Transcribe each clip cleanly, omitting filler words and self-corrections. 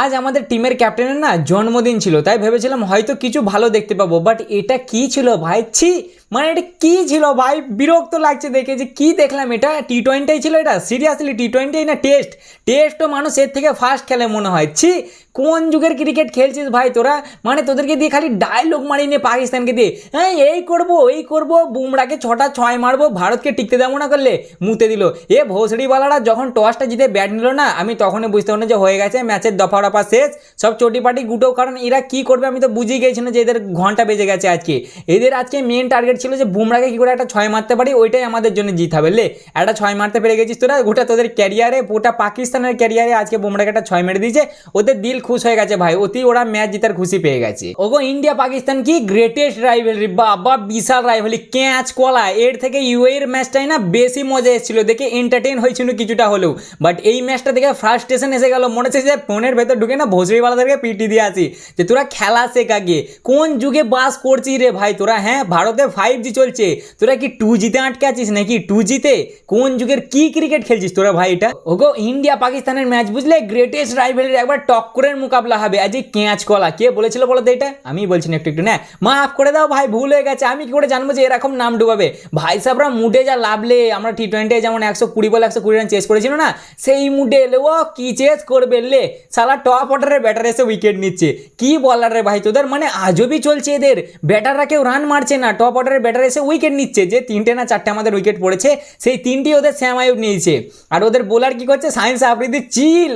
আজ আমাদের টিমের ক্যাপ্টেনের না জন্মদিন ছিল, তাই ভেবেছিলাম হয়তো কিছু ভালো দেখতে পাবো, বাট এটা কি ছিল ভাই, ছি। মানে এটা কি ছিল ভাই, বিরক্ত লাগছে দেখে যে কি দেখলাম। এটা টি-20 ছিল, এটা সিরিয়াসলি টি-20 না টেস্ট? টেস্টও মানুষ এর থেকে ফাস্ট খেলে মনে হয়। ছি, কোন যুগের ক্রিকেট খেলছিস ভাই তোরা? মানে তোদেরকে দিয়ে খালি ডায়লগ মারিয়ে নিয়ে পাকিস্তানকে দিয়ে, হ্যাঁ এই করবো বুমরাকে 6টা 6 মারবো, ভারতকে টিকতে দেবো না করলে মুতে দিল। এ ভোসড়িওয়ালারা যখন টসটা জিতে ব্যাট নিল না, আমি তখনই বুঝতে পারলাম যে হয়ে গেছে ম্যাচের দফা রফা শেষ, সব চটিপাটি গুটো। কারণ এরা কি করবে আমি তো বুঝেই গেছিলাম যে এদের ঘন্টা বেজে গেছে আজকে। এদের আজকে মেন টার্গেট ছিল যে বুমরাকে কি করে একটা 6 মারতে পারি, ওইটাই আমাদের জন্য জিত হবে। লে একটা 6 মারতে পেরে গেছিস তোরা, গোটা তোদের ক্যারিয়ারে, গোটা পাকিস্তানের ক্যারিয়ারে আজকে বুমরাকে একটা 6 মেরে দিয়েছে, ওদের দিল খুশ হয়ে গেছে ভাই, অতি ওরা ম্যাচ জিতার খুশি পেয়ে গেছে। ওগো ইন্ডিয়া পাকিস্তান কি গ্রেটেস্ট রাইভেলরি, বাবা বিশাল রাইভেলি, ক্যাচ কলা। এর থেকে ইউএই এর ম্যাচটাই না বেশি মজা এসেছিল, দেখে এন্টারটেইন হয়েছিল কিছুটা হলেও। বাট এই ম্যাচটা দেখে ফ্রাস্ট্রেশন এসে গেল, মনে হচ্ছে যে ফোনের ভেতর ঢুকে না ভোসড়িওয়ালাদেরকে পিটি দিয়ে আসি, যে তোরা খেলা শেখ আগে। কোন যুগে বাস করছিস রে ভাই তোরা? হ্যাঁ, ভারতে 5G চলছে, তোরা কি 2Gতে আটকে আছিস নাকি? 2Gতে কোন যুগের কি ক্রিকেট খেলছিস তোরা ভাই? এটা ওগো ইন্ডিয়া পাকিস্তানের ম্যাচ বুঝলে, গ্রেটেস্ট রাইভেলের একবার টক্করের মোকাবলা হবে। আজ এই ক্যাচ কলা কে বলেছিল বলো তো এটা? আমি বলছি না, একটু একটু না মাফ করে দাও ভাই, ভুল হয়ে গেছে। আমি কি করে জানবো যে এরকম নাম ডুবাবে? ভাই সাহেবরা মুডে যা লাভলে, আমরা টি-20 যেমন 120 বলে 120 রান চেস করেছিল না, সেই মুডে এলে ও কি চেস করবে লে, সালা টপ অর্ডারের ব্যাটার এসে উইকেট নিচ্ছে। কি বলার রে ভাই তোদের, মানে আজবই চলছে এদের। ব্যাটাররা কেউ রান মারছে না, টপ অর্ডারের ব্যাটার এসে উইকেট নিচ্ছে। যে 3টে না 4টে আমাদের উইকেট পড়েছে, সেই 3টি ওদের শ্যাম আয়ুব নিয়েছে। আর ওদের বোলার কি করছে, সায়েন্স আফ্রিদি চিল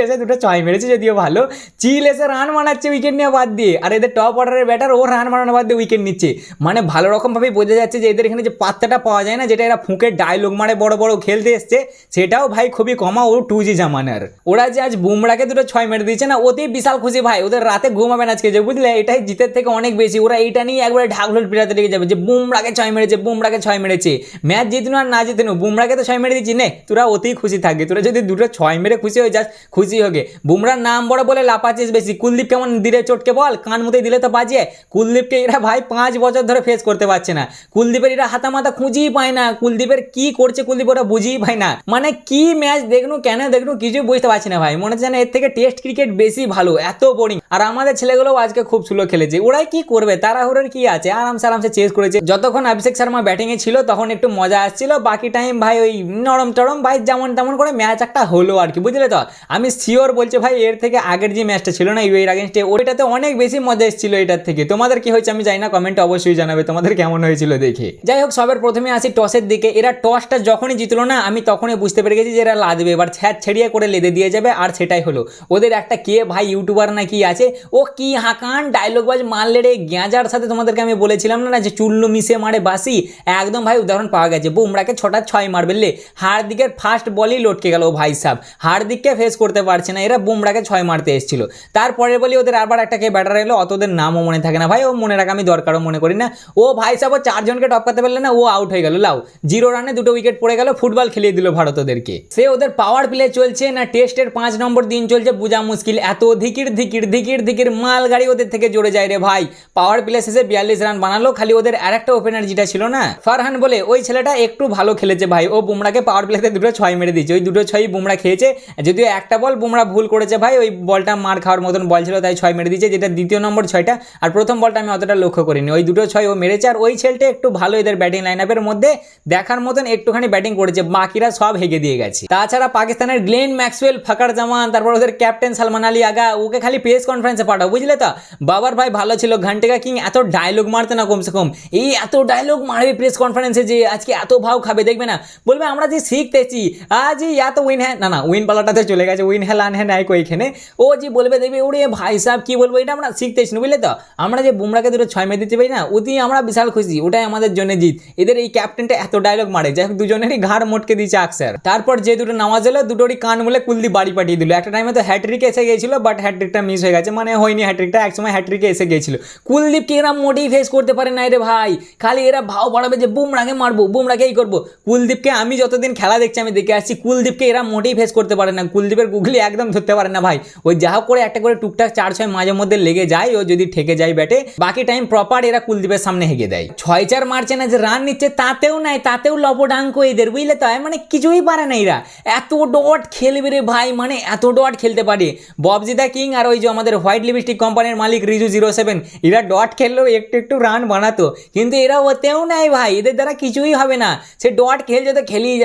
এসে দুটো 6 মেরেছে, যদিও ভালো। চিল এসে রান মারাচ্ছে উইকেট নেওয়া বাদ দিয়ে, আর এদের টপ অর্ডারের ব্যাটার ও রান মারানো বাদ দিয়ে উইকেট নিচ্ছে। মানে ভালো রকমভাবেই বোঝা যাচ্ছে যে এদের এখানে যে পাত্তাটা পাওয়া যায় না, যেটা এরা ফুঁকে ডায়লগ মারে বড় বড় খেলতে এসছে, সেটাও ভাই খুবই কমা। ও 2G জামানার। ওরা যে আজ বুমরাকে দুটো 6 মেরে দিয়েছে না, ওতেই বিশাল খুশি ভাই। ওদের রাতে ঘুমাবে না আজকে, যে বুঝলে এটাই জিতের থেকে অনেক বেশি। ওরা এইটা নিয়ে একবারে ঢাকঢোল পিটাতে লেগে যাবে যে বুমরাকে 6 মেরেছে, বুমরাকে 6 মেরেছে। ম্যাচ জিতনো আর না জিতনো, বুমরাকে তো 6 মেরে দিচ্ছি নে, তোরা অতিই খুশি থাকবে। তোরা যদি দুটো 6 মেরে খুশি হয়ে যাস, খুশি হবে। বুমরার নাম বড় বলে লাপাচ্ছিস বেশি। কুলদীপ কেমন দিলে চটকে বল, কান মুতে দিলে তো বাজে। কুলদীপকে এরা ভাই 5 বছর ধরে ফেস করতে পারছে না। কুলদীপের এরা হাতা মাথা খুঁজেই পায় না, কুলদীপের কি করছে কুলদীপ ওরা বুঝেই পায় না। মানে কি ম্যাচ দেখনু, কেন দেখনু, কিছু বুঝতে পারছি না ভাই। মনে হচ্ছে না এর থেকে টেস্ট ক্রিকেট বেশি ভালো, এত বোরিং। আর আমাদের ছেলেগুলোও আজকে খুব স্লো খেলেছে। ওরাই কি করবে, তাড়াহুড়োর কি আছে, আরামসে চেস করেছে। যতক্ষণ অভিষেক শর্মা ব্যাটিংয়ে ছিল তখন একটু মজা আসছিল, বাকি টাইম ভাই ওই নরম টরম ভাই, যেমন তেমন করে ম্যাচ একটা হলো আর কি, বুঝলে তো। আমি শিওর বলছি ভাই, এর থেকে আগের যে ম্যাচটা ছিল না ইউএইর আগেনস্টে, ওইটাতে অনেক বেশি মজা এসেছিল এটার থেকে। তোমাদের কি হয়েছে আমি জানি না, কমেন্টে অবশ্যই জানাবে তোমাদের কেমন হয়েছিল দেখে। যাই হোক, সবার প্রথমে আসি টসের দিকে। এরা টসটা যখনই জিতলো না, আমি তখনই বুঝতে পেরে গেছি যে এরা লাদবে, এবার ছ্যাঁচ ছেড়িয়ে করে লেদে দিয়ে যাবে। আর সেটাই হলো। ওদের একটা কে ভাই ইউটিউবার না কি আছে, ও কি হাকান ডায়লগ বাজ মারলে রে, গ্যাঁজার সাথে তোমাদেরকে আমি বলেছিলাম না যে চুল্লু মিশে মারে বাসি, একদম ভাই উদাহরণ পাওয়া গেছে। বুমরাকে 6টা 6 মারবে লে, হার্দিকের ফার্স্ট বলই লটকে গেল ভাই সাহেব, হার্দিককে ফেস করতে পারছে না, এরা বুমরাকে 6 মারতে এসেছিল। তারপরে বলি ওদের আবার একটা কে ব্যাটার এলো, অত ওদের নামও মনে থাকে না ভাই, ও মনে রাখা আমি দরকারও মনে করি না। ও ভাই সাহেব 4 জনকে টপকাতে পারলে না, ও আউট হয়ে গেল। লাও 0 রানে 2টো উইকেট পড়ে গেল, ফুটবল খেলিয়ে দিল ভারত ওদেরকে। সে ওদের পাওয়ার প্লে চলছে না টেস্টের 5 নম্বর দিন চলছে, বোঝা মুশকিল। এত ধিকির মাল গাড়ি ওদের থেকে জোরে যায় রে ভাই। পাওয়ার প্লে শেষে 42 রান বানালো, খালি ওদের আরেকটা ওপেনার যেটা ছিল না ফারহান বলে, ওই ছেলেটা একটু ভালো খেলেছে ভাই। ও বুমরাকে পাওয়ার প্লেতে 2টো 6 মেরে দিয়েছে, ওই 2টো 6ই বুমরা খেয়েছে। যদিও একটা বল বুমরা ভুল করেছে ভাই, ওই বলটা মার খাওয়ার মতন বল ছিল, তাই 6 মেরে দিয়েছে, যেটা দ্বিতীয় নম্বর 6টা। আর প্রথম বলটা আমি অতটা লক্ষ্য করিনি, ওই 2টো 6 ও মেরেছে। আর ওই ছেলেটা একটু ভালো এদের ব্যাটিং লাইন আপের মধ্যে দেখার মতন একটুখানি ব্যাটিং করেছে, বাকিরা সব হেগে দিয়ে গেছে। তাছাড়া পাকিস্তানের গ্লেন ম্যাক্সওয়েল, ফাকার জামান, তারপর ওদের ক্যাপ্টেন সালমান আলী আগা, ওকে খালি প্রেস কনফারেন্সে পাঠাও, বুঝলে তো। বাবার ভাই ভালো ছিল, ঘন্টেকা কিং এত ডায়লগ মারতে না কমসে কম, এই এত ডায়লগ মারবে প্রেস কনফারেন্সে যে আজকে এত ভাও খাবে, দেখবে না বলবে আমরা যে শিখতেছি আজ এত উইন হ্যাঁ না উইন পালাটাতে চলে গেছে, উইন হ্যাঁ লান হ্যাঁ নাই ওইখানে। ও যে বলবে দেখবে ওরে ভাই সাহেব কি বলবো, এটা আমরা শিখতেছি না, বুঝলে তো। আমরা যে বুমরাকে 2টো 6 মেরে দিতে পারি না, ওতেই আমরা বিশাল খুশি, ওটাই আমাদের জন্য জিত। এদের এই ক্যাপ্টেনটা এত ডায়লগ মারে, যাই হোক দুজনেরই ঘাড় মোটকে দিয়েছে আকসার। তারপর যে 2টো নামাজ এলো, দুটোরই কান মুলে কুলদীপ বাড়ি পাঠিয়ে দিল। একটা টাইমে তো হ্যাট্রিকে এসে গিয়েছিল, বাট হ্যাট্রিকটা মিস হয়ে গেছে, মানে হয়নি হ্যাট্রিকটা, একসময় হ্যাট্রিকে এসে গিয়েছিল। কুলদীপকে এরা মোটেই ফেস করতে পারে না রে ভাই। খালি এরা ভাও বাড়াবে যে বুমরাকে মারবো, বুমরাকে এই করবো। কুলদীপকে আমি যতদিন খেলা দেখছি আমি দেখে আসছি, কুলদীপকে এরা মোটেই ফেস করতে পারে না, কুলদীপের গুগলি একদম ধরতে পারে না ভাই। ওই যা হোক করে একটা করে টুকটাক 4-6 মাঝে মধ্যে লেগে যায়, ও যদি ঠেকে যায় ব্যাটে, বাকি টাইম প্রপার এরা কুলদীপের সামনে হেগে দেয়। 6-4 মারছে না যে রান নিচ্ছে তাতেও নাই, তাতেও লপডাঙ্ক এদের, বুঝলে তো, মানে কিছুই পারে না এরা। এত ডট খেলবে রে ভাই, মানে এত ডট খেলতে পারে। ববজি দা কিং আর ওই যে আমাদের হোয়াইট লিপস্টিক কোম্পানির মালিক রিজু 07, এরা ডট খেললেও একটু একটু রান বানাতো, কিন্তু এরা ওতেও নাই ভাই, এদের দ্বারা কিছুই হবে না। সে ডট খেলছে তো খেলেই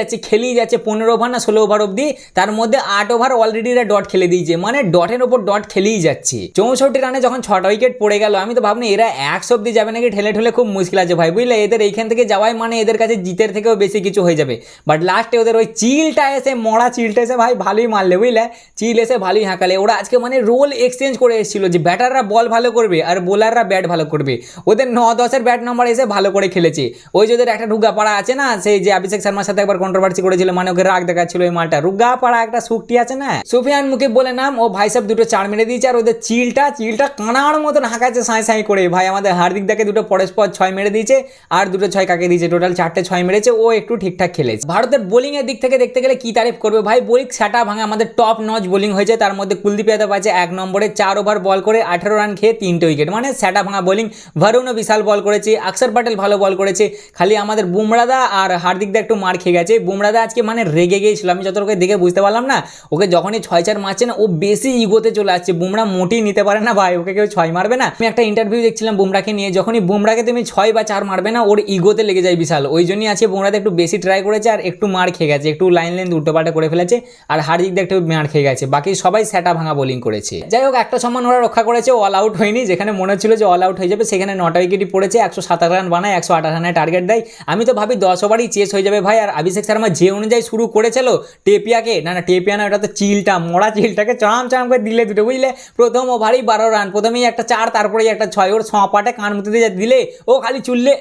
যাচ্ছে 15 ওভার না 16 ওভার অব্দি, তার মধ্যে 8 ওভার অলরেডি এরা ডট খেলে দিয়েছে, মানে ডটের ওপর ডট খেলেই যাচ্ছে। 64 রানে যখন 6টা উইকেট পড়ে গেল, আমি তো ভাবনি এরা 100 অব্দি যাবে নাকি, ঠেলে ঠেলে খুব মুশকিল আছে ভাই, বুঝলে। এদের এইখান থেকে যাওয়াই মানে এদের কাছে জিতের থেকেও বেশি কিছু হয়ে যাবে। বাট লাস্টে ওদের ওই চিলটা এসে, মরা চিলটা এসে ভাই ভালোই মারলে, বুঝলে, চিল এসে ভালোই হাঁকালে। ওরা আজকে মানে রোল এক্সচেঞ্জ করে এসেছিল যে ব্যাটাররা বল ভালো করবে আর বোলাররা ব্যাট ভালো করবে। ওদের 9-10-এর ব্যাট নাম্বার এসে ভালো করে খেলেছে। ওই যে ওদের একটা রুগাপাড়া আছে না, সেই যে অভিষেক শর্মার সাথে একবার কন্ট্রোভার্সি করেছিল, মানে ওকে রাগ দেখাচ্ছিল ওই মালটা, রুগাপাড়া একটা সুকটি আছে না, সুফিয়ান মুকিব বলে নাম, ও ভাই সব দুটো 4 মেরে দিয়েছে। আর ওদের চিলটা কানার মতন হাঁকাচ্ছে সাঁই সাঁই করে ভাই। আমাদের হার্দিক দাকে দুটো পরস্পর 6 মেরে দিয়েছে, আর দুটো 6 কাকে দিয়েছে, টোটাল 4টে 6 মেরেছে। ও একটু ঠিকঠাক খেলেছে। ভারতের বোলিং এর দিক থেকে দেখতে গেলে কি তারিফ করবে ভাই, বোলিং সেটা ভাঙা, আমাদের টপ নচ বোলিং হয়েছে। তার মধ্যে কুলদীপ যাদব আছে 1 নম্বরে, 4 ওভার বল করে 18 রান খেয়ে 3টে উইকেট, মানে সেটা ভাঙা বোলিং। ভারুণও বিশাল বল করেছে, অক্ষর প্যাটেল ভালো বল করেছে। খালি আমাদের বুমরাদা আর হার্দিক দা একটু মার খেয়ে গেছে। বুমরাদা আজকে মানে রেগে গিয়েছিল, আমি যতটুকু দেখে বুঝতে পারলাম না, ওকে যখনই 6-4 মারছে না, ও বেশি ইগোতে চলে আসছে। বুমরা মোটেই নিতে পারে না ভাই, ওকে কেউ 6 মারবে না। আমি একটা ইন্টারভিউ দেখছিলাম বুমরাকে নিয়ে, যখনই বুমরাকে তুমি 6 বা 4 মারবে না, ওর ইগোতে লেগে যায় বিশাল। ওই জন্যই আছে বুমরাদা একটু বেশি ট্রাই করেছে আর একটু মার খেয়ে গেছে, একটু লাইন উল্টোপাল্টা করে ফেলেছে। আর হার্দিক দা একটু মার খেয়ে গেছে, বাকি সবাই সেটা ভাঙা বোলিং করেছে। যাই হোক, একটা সম্মান ওরা রক্ষা করেছে, অল আউট হয়নি। যেখানে মনে হচ্ছিল যে অল আউট হয়ে যাবে, সেখানে 9টা উইকেটই পড়েছে। 127 রান বানায়, 128 রানের টার্গেট দেয়। আমি তো ভাবি 10 ওভারই চেস হয়ে যাবে ভাই। আর অভিষেক শর্মা যে অনুযায়ী শুরু করেছিল টেপিয়াকে, না টেপিয়া না, ওটা তো চিলটা, মরা চিলটাকে চাম করে দিলে দুটো, বুঝলে। প্রথম ওভারই 12 রান, প্রথমেই একটা 4, তারপরেই একটা 6। ওর সপাটে কান মুতে দিয়ে দিলে, ও খালি চুললে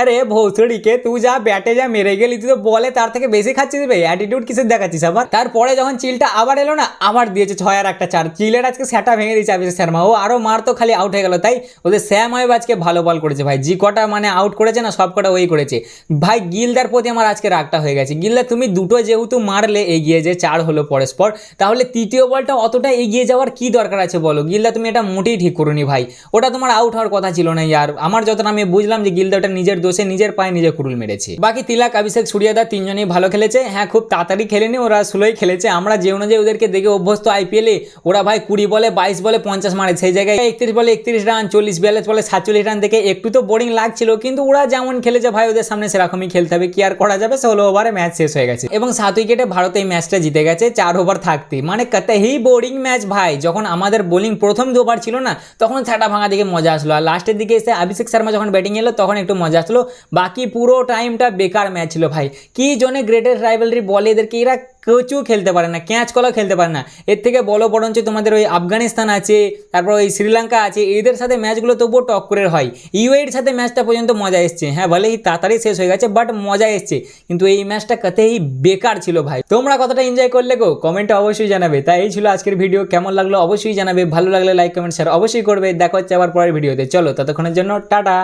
আরে ভৌসড়িকে, তুই যা ব্যাটে যা মেরে গেলি, তুই তো বলে তার থেকে বেশি খাচ্ছিস ভাই, অ্যাটিটিউড কিসের দেখাচ্ছিস আবার। তারপরে যখন চিলটা আবার এলো না, আবার দিয়েছে 6 আর একটা 4। চিলের আজকে সেটা ভেঙে দিয়েছে অভিষেক শর্মা, ও আরও মারতো, খালি আউট হয়ে গেল। তাই ওদের স্যাম আইব আজকে ভালো বল করেছে ভাই, জি কটা মানে আউট করেছে না, সব কটা ওই করেছে ভাই। গিলদার প্রতি আমার আজকে রাগটা হয়ে গেছে। গিলদার তুমি দুটো যেহেতু মারলে এগিয়ে, যে 4 হলো পরস্পর, তাহলে তৃতীয় বলটা অতটা এগিয়ে যাওয়ার কি দরকার আছে বলো। গিলদা তুমি এটা মোটেই ঠিক করোনি ভাই, ওটা তোমার আউট হওয়ার কথা ছিল না ইয়ার। আমার যতটা আমি বুঝলাম যে গিলদা ওটা নিজের দোষে নিজের পায়ে নিজে কুড়ুল মেরেছে। বাকি তিলক, অভিষেক, সূর্যদা তিনজনই ভালো খেলেছে। হ্যাঁ, খুব তাড়াতাড়ি খেলেনি, ওরা স্লোই খেলেছে। আমরা যে অনুযায়ী ওদেরকে দেখে অভ্যস্ত আইপিএলে, ওরা ভাই 20 বলে 22 বলে 50 মারে, সেই জায়গায় 31 বলে 31 রান, 40-42 বলে 47 রান দেখে একটু তো বোরিং লাগছিল। কিন্তু ওরা যেমন খেলেছে ভাই, ওদের সামনে সেরকমই খেলতে হবে, কি আর করা যাবে। 16 ওভারে ম্যাচ শেষ হয়ে গেছে এবং 7 উইকেটে ভারত এই ম্যাচটা জিতে গেছে 4 ওভার থাকতে। মানে কতই বোরিং ম্যাচ ভাই। যখন আমাদের বোলিং প্রথম 2 ওভার ছিল না, তখন ছাটা ভাঙা দিকে মজা আসলো, আর লাস্টের দিকে এসে অভিষেক শর্মা যখন ব্যাটিং এলো তখন একটু মজা আসলো। বাকি পুরো টাইমটা বেকার ম্যাচ ছিল ভাই। কি জন্য গ্রেটেস্ট রাইভালরি বলে এদেরকে, এরা কিছু খেলতে পারে না, ক্যাচ কলাও খেলতে পারে না। এর থেকে বলো বরঞ্চ তোমাদের ওই আফগানিস্তান আছে, তারপর ওই শ্রীলঙ্কা আছে, এদের সাথে ম্যাচগুলো তবুও টক্করের হয়। ইউএইর সাথে ম্যাচটা পর্যন্ত মজা এসছে, হ্যাঁ ভলেই তাড়াতাড়ি শেষ হয়ে গেছে, বাট মজা এসছে। কিন্তু এই ম্যাচটা কতই বেকার ছিল ভাই। তোমরা কতটা এনজয় করলে গো, কমেন্টে অবশ্যই জানাবে। তাই এই ছিল আজকের ভিডিও, কেমন লাগলো অবশ্যই জানাবে, ভালো লাগলে লাইক কমেন্ট শেয়ার অবশ্যই করবে। দেখা হচ্ছে আবার পরের ভিডিওতে, চলো ততক্ষণের জন্য টাটা।